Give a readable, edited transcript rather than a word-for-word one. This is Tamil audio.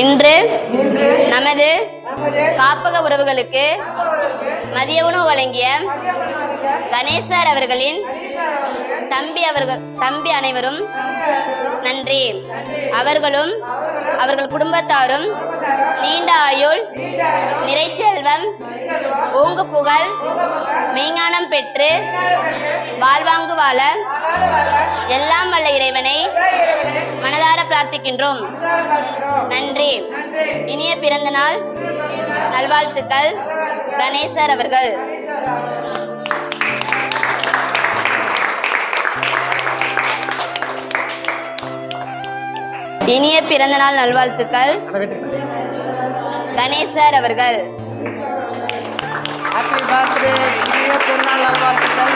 இன்று நமது காப்பக உறவுகளுக்கு மதிய உணவு வழங்கிய கணேசர் அவர்களின் தம்பி அனைவரும் நன்றி. அவர்களும் அவர்கள் குடும்பத்தாரும் நீண்ட ஆயுள், நிறைச்செல்வம், ஓங்கு புகழ், மெய்ஞானம் பெற்று வாழ்வாங்கு வாழ எல்லாம் வல்ல இறைவனை மனதார பிரார்த்திக்கின்றோம். நன்றி. இனிய பிறந்த நாள் நல்வாழ்த்துக்கள் கணேசர் அவர்கள். இனிய பிறந்த நாள் நல்வாழ்த்துக்கள் கணேசர் அவர்கள். Happy birthday. இனிய பிறந்த நாள் நல்வாழ்த்துக்கள்.